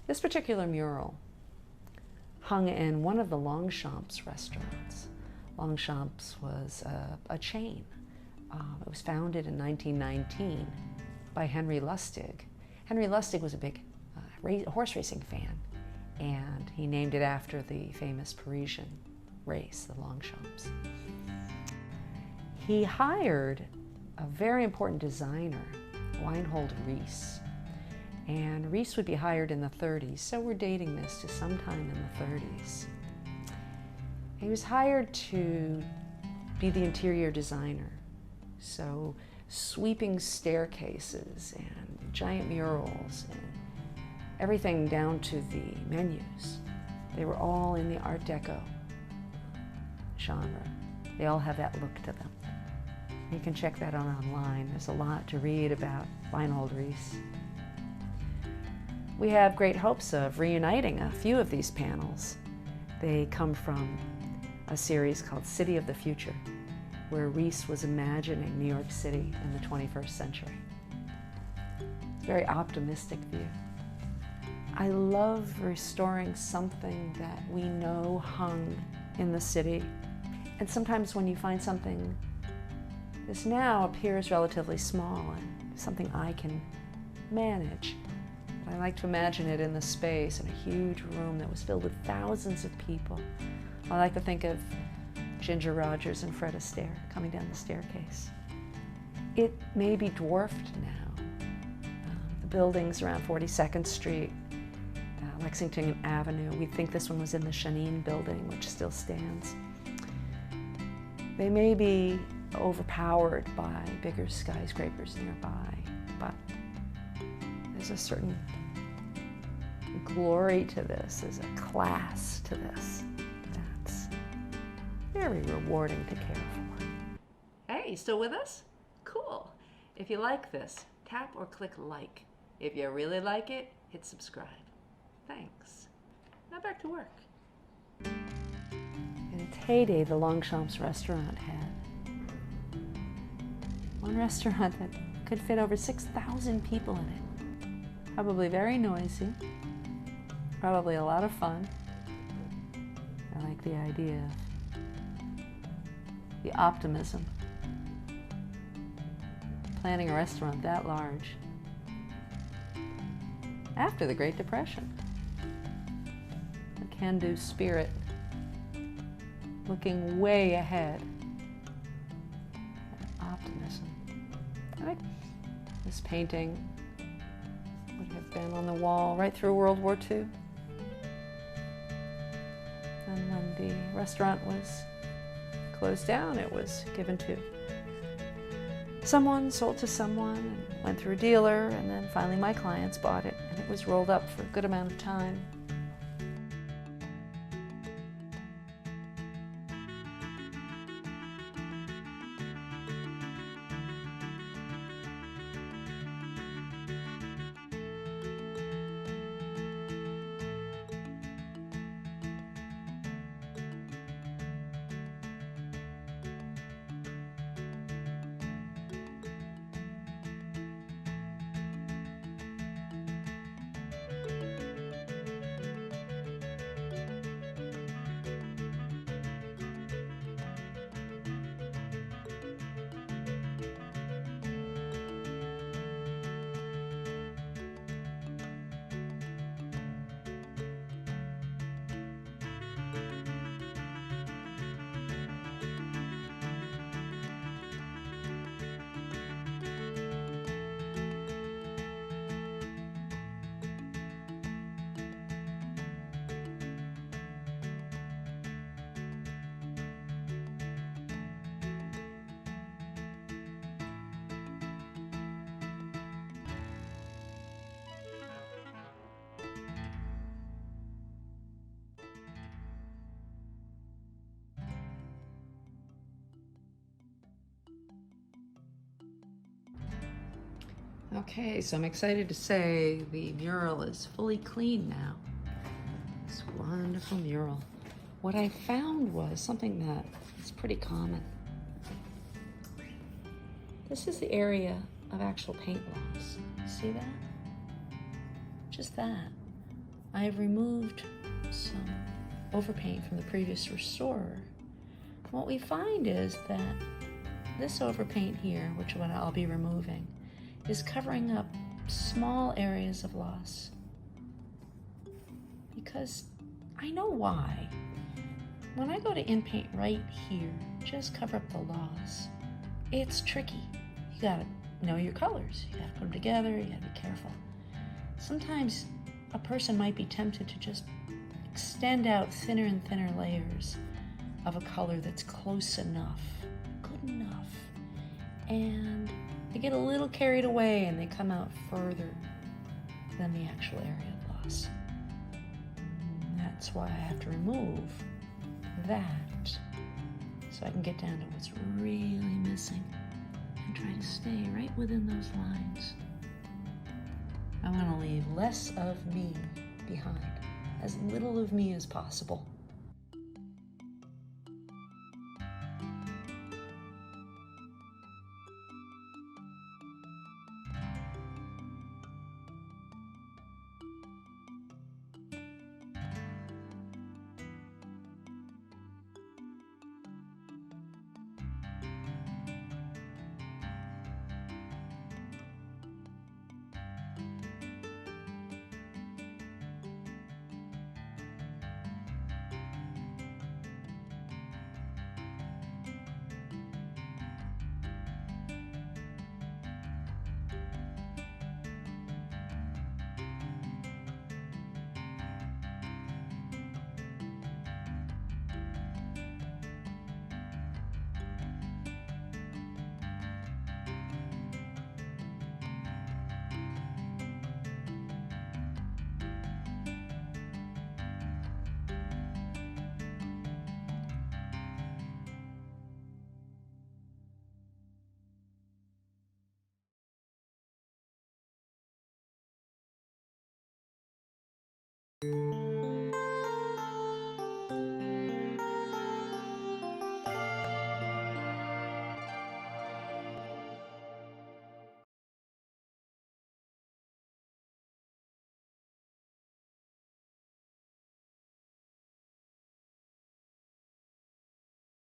This particular mural hung in one of the Longchamps restaurants. Longchamps was a chain. It was founded in 1919 by Henry Lustig. Henry Lustig was a big horse racing fan, and he named it after the famous Parisian race, the Longchamps. He hired a very important designer, Weinhold Rees, and Rees would be hired in the 30s, so we're dating this to sometime in the 30s. He was hired to be the interior designer, so sweeping staircases and giant murals and everything down to the menus. They were all in the Art Deco genre. They all have that look to them. You can check that out online. There's a lot to read about Weinhold Rees. We have great hopes of reuniting a few of these panels. They come from a series called City of the Future, where Rees was imagining New York City in the 21st century. It's a very optimistic view. I love restoring something that we know hung in the city. And sometimes when you find something this now appears relatively small and something I can manage, I like to imagine it in the space, in a huge room that was filled with thousands of people. I like to think of Ginger Rogers and Fred Astaire coming down the staircase. It may be dwarfed now. The buildings around 42nd Street, Lexington Avenue, we think this one was in the Chaninbuilding, which still stands. They may be overpowered by bigger skyscrapers nearby, but there's a certain glory to this, there's a class to this that's very rewarding to care for. Hey, you still with us? Cool. If you like this, tap or click like. If you really like it, hit subscribe. Thanks. Now back to work. In its heyday, the Longchamps restaurant had one restaurant that could fit over 6,000 people in it. Probably very noisy, probably a lot of fun. I like the idea of the optimism. Planning a restaurant that large after the Great Depression. The can-do spirit, looking way ahead. Optimism. I think this painting would have been on the wall right through World War II. And when the restaurant was closed down, it was given to someone, sold to someone, and went through a dealer, and then finally my clients bought it, and it was rolled up for a good amount of time. Okay, so I'm excited to say the mural is fully clean now. This wonderful mural. What I found was something that is pretty common. This is the area of actual paint loss. See that? Just that. I've removed some overpaint from the previous restorer. What we find is that this overpaint here, which is what I'll be removing, is covering up small areas of loss. Because I know why. When I go to in-paint right here, just cover up the loss, it's tricky. You gotta know your colors. You gotta put them together, you gotta be careful. Sometimes a person might be tempted to just extend out thinner and thinner layers of a color that's close enough, good enough, and they get a little carried away and they come out further than the actual area of loss. That's why I have to remove that so I can get down to what's really missing and try to stay right within those lines. I want to leave less of me behind, as little of me as possible.